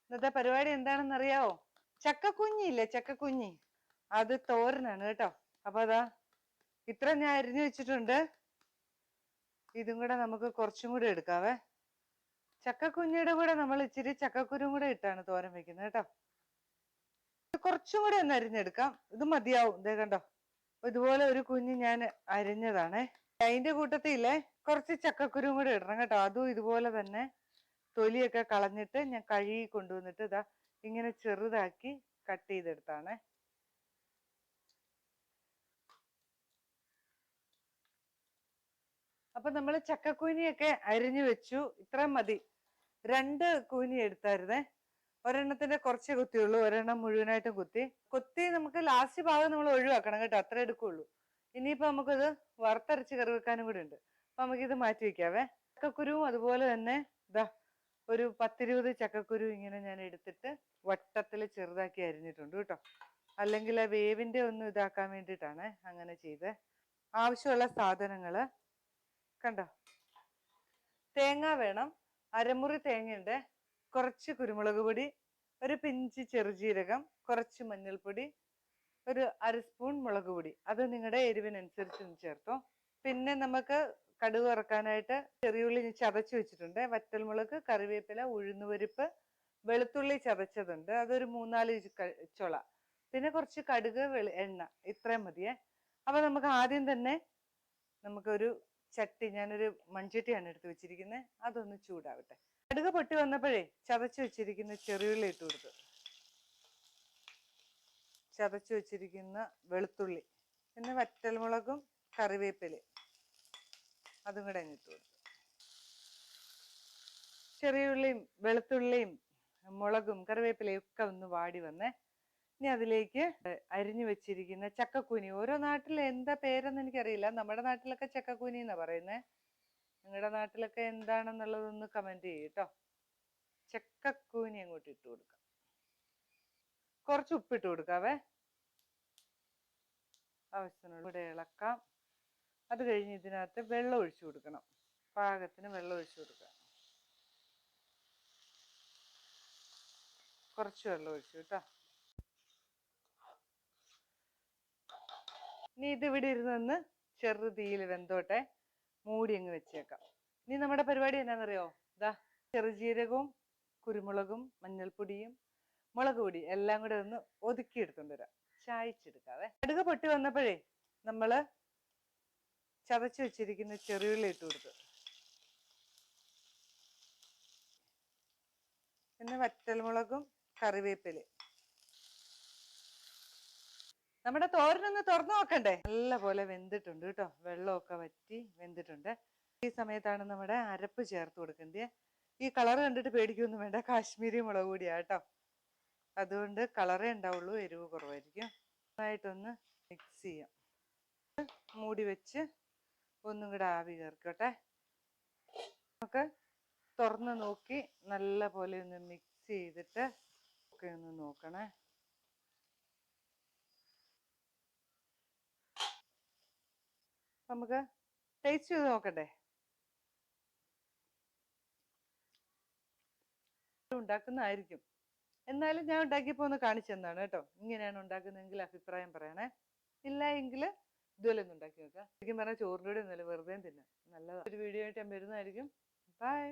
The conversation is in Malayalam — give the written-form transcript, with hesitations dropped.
ഇന്നത്തെ പരിപാടി എന്താണെന്ന് അറിയാവോ? ചക്കക്കുഞ്ഞില്ലേ, ചക്കക്കുഞ്ഞി, അത് തോരനാണ് കേട്ടോ. അപ്പൊ അതാ ഇത്ര ഞാൻ അരിഞ്ഞു വെച്ചിട്ടുണ്ട്. ഇതും കൂടെ നമുക്ക് കുറച്ചും കൂടെ എടുക്കാവേ. ചക്കക്കുഞ്ഞിയുടെ കൂടെ നമ്മൾ ഇച്ചിരി ചക്കക്കുരും കൂടെ ഇട്ടാണ് തോരൻ വെക്കുന്നത് കേട്ടോ. കുറച്ചും കൂടെ ഒന്ന് അരിഞ്ഞെടുക്കാം. ഇത് മതിയാവും. ദേ കണ്ടോ, ഇതുപോലെ ഒരു കുഞ്ഞ് ഞാൻ അരിഞ്ഞതാണേ. അതിന്റെ കൂട്ടത്തില്ലേ കുറച്ച് ചക്കക്കുരും കൂടെ ഇടണം കേട്ടോ. അതും ഇതുപോലെ തന്നെ തൊലിയൊക്കെ കളഞ്ഞിട്ട് ഞാൻ കഴുകി കൊണ്ടുവന്നിട്ട് ഇതാ ഇങ്ങനെ ചെറുതാക്കി കട്ട് ചെയ്തെടുത്താണേ. അപ്പൊ നമ്മൾ ചക്കക്കൂനിയൊക്കെ അരിഞ്ഞു വെച്ചു. ഇത്രയും മതി. 2 കൂനി എടുത്തായിരുന്നേ. ഒരെണ്ണത്തിന്റെ കുറച്ചേ കുത്തിയുള്ളൂ, ഒരെണ്ണം മുഴുവനായിട്ടും കുത്തി നമുക്ക് ലാസ്റ്റ് ഭാഗം നമ്മൾ ഒഴിവാക്കണം കേട്ടോ. അത്ര എടുക്കുള്ളൂ. ഇനിയിപ്പോ നമുക്കത് വറുത്തരച്ച് കറി വെക്കാനും കൂടെ ഉണ്ട്. അപ്പൊ നമുക്കിത് മാറ്റി വെക്കാവേ. ചക്കക്കുരുവും അതുപോലെ തന്നെ ഇതാ ഒരു 10-20 ചക്കക്കുരു ഇങ്ങനെ ഞാൻ എടുത്തിട്ട് വട്ടത്തിൽ ചെറുതാക്കി അരിഞ്ഞിട്ടുണ്ട് കേട്ടോ. അല്ലെങ്കിൽ ആ വേവിന്റെ ഒന്ന് ഇതാക്കാൻ വേണ്ടിയിട്ടാണ് അങ്ങനെ ചെയ്തേ. ആവശ്യമുള്ള സാധനങ്ങള് കണ്ടോ, തേങ്ങ വേണം, അരമുറി തേങ്ങയുണ്ട്, കുറച്ച് കുരുമുളക് പൊടി, ഒരു പിഞ്ച് ചെറുജീരകം, കുറച്ച് മഞ്ഞൾപ്പൊടി, ഒരു 1/2 സ്പൂൺ മുളക് പൊടി. അത് നിങ്ങളുടെ എരിവിനനുസരിച്ച് ഒന്ന് ചേർത്തോ. പിന്നെ നമുക്ക് കടുക് വറക്കാനായിട്ട് ചെറിയുള്ളി ചതച്ച് വെച്ചിട്ടുണ്ട്, വറ്റൽമുളക്, കറിവേപ്പില, ഉഴുന്നുപരിപ്പ്, വെളുത്തുള്ളി ചതച്ചതുണ്ട്, അതൊരു 3-4 ചുള, പിന്നെ കുറച്ച് കടുക്, എണ്ണ. ഇത്രയും മതിയേ. അപ്പൊ നമുക്ക് ആദ്യം തന്നെ നമുക്കൊരു ചട്ടി, ഞാനൊരു മൺചട്ടിയാണ് എടുത്ത് വെച്ചിരിക്കുന്നത്, അതൊന്ന് ചൂടാവട്ടെ. കടുക് പൊട്ടി വന്നപ്പോഴേ ചതച്ച് വെച്ചിരിക്കുന്ന ചെറിയുള്ളി ഇട്ട് കൊടുത്തു, ചതച്ച് വെച്ചിരിക്കുന്ന വെളുത്തുള്ളി, പിന്നെ വറ്റൽമുളകും കറിവേപ്പിലയും അതും കൂടെ അങ്ങ് ഇട്ട് കൊടുത്തു. ചെറിയുള്ളിയും വെളുത്തുള്ളിയും മുളകും കറിവേപ്പിലയും ഒക്കെ ഒന്ന് വാടി വന്നേ. ഇനി അതിലേക്ക് അരിഞ്ഞു വെച്ചിരിക്കുന്ന ചക്കക്കൂനി, ഓരോ നാട്ടിൽ എന്താ പേരെന്ന് എനിക്കറിയില്ല. നമ്മുടെ നാട്ടിലൊക്കെ ചക്കക്കൂനി എന്നാ പറയുന്നേ. നിങ്ങളുടെ നാട്ടിലൊക്കെ എന്താണെന്നുള്ളതൊന്ന് കമന്റ് ചെയ്യൂ കേട്ടോ. ചക്കക്കൂനി അങ്ങോട്ട് ഇട്ട് കൊടുക്കാം. കുറച്ച് ഉപ്പിട്ട് കൊടുക്കാവേ. ആവശ്യത്തിനുള്ള കൂടെ ഇളക്കാം. അത് കഴിഞ്ഞ് ഇതിനകത്ത് വെള്ളം ഒഴിച്ചു കൊടുക്കണം. പാകത്തിന് വെള്ളം ഒഴിച്ചു കൊടുക്കാം. കുറച്ച് വെള്ളം ഒഴിച്ചു കേട്ടോ. ഇനി ഇത് ഇവിടെ ഇരുന്ന് ചെറു തീയിൽ വെന്തോട്ടെ. മൂടി അങ്ങ് വെച്ചേക്കാം. ഇനി നമ്മുടെ പരിപാടി എന്നാന്നറിയോ? ഇതാ ചെറുജീരകവും കുരുമുളകും മഞ്ഞൾപ്പൊടിയും മുളക് പൊടി എല്ലാം കൂടെ ഒന്ന് ഒതുക്കി എടുത്തോണ്ട് വരാം. ചായച്ചെടുക്കാവേ. കടുക് പൊട്ടി വന്നപ്പോഴേ നമ്മള് ചതച്ച് വെച്ചിരിക്കുന്ന ചെറിയുള്ളി ഇട്ട് കൊടുത്തു, പിന്നെ വറ്റൽമുളകും കറിവേപ്പിലയും. നമ്മുടെ തോരനൊന്ന് തുറന്നു നോക്കണ്ടേ? നല്ല പോലെ വെന്തിട്ടുണ്ട് കേട്ടോ. വെള്ളമൊക്കെ വറ്റി വെന്തിട്ടുണ്ട്. ഈ സമയത്താണ് നമ്മുടെ അരപ്പ് ചേർത്ത് കൊടുക്കേണ്ടത്. ഈ കളർ കണ്ടിട്ട് പേടിക്കൊന്നും വേണ്ട, കാശ്മീരി മുളക് പൊടിയാ കേട്ടോ. അതുകൊണ്ട് കളറേ ഉണ്ടാവുള്ളൂ, എരിവ് കുറവായിരിക്കും. നന്നായിട്ടൊന്ന് മിക്സ് ചെയ്യാം. മൂടി വെച്ച് ഒന്നും കൂടെ ആവി കയറിക്കോട്ടെ. നമുക്ക് തുറന്ന് നോക്കി നല്ല പോലെ ഒന്ന് മിക്സ് ചെയ്തിട്ട് ഒക്കെ ഒന്ന് നോക്കണേ. നമുക്ക് ടേസ്റ്റ് ചെയ്ത് നോക്കണ്ടേ? ഉണ്ടാക്കുന്നതായിരിക്കും, എന്നാലും ഞാൻ ഉണ്ടാക്കിയപ്പോ ഒന്ന് കാണിച്ചു തന്നാണ് കേട്ടോ. ഇങ്ങനെയാണ് ഉണ്ടാക്കുന്നതെങ്കിൽ അഭിപ്രായം പറയണേ. ഇല്ല എങ്കിൽ ഇതുപോലെ ഒന്ന് ഉണ്ടാക്കി നോക്കാം. ശരിക്കും പറഞ്ഞാൽ ചോറിൻ്റെ കൂടെ ഒന്നുമല്ല, വെറുതെ തിന്നാം. നല്ലതാണ്. ഒരു വീഡിയോ ആയിട്ട് ഞാൻ വരുന്നതായിരിക്കും. ബൈ.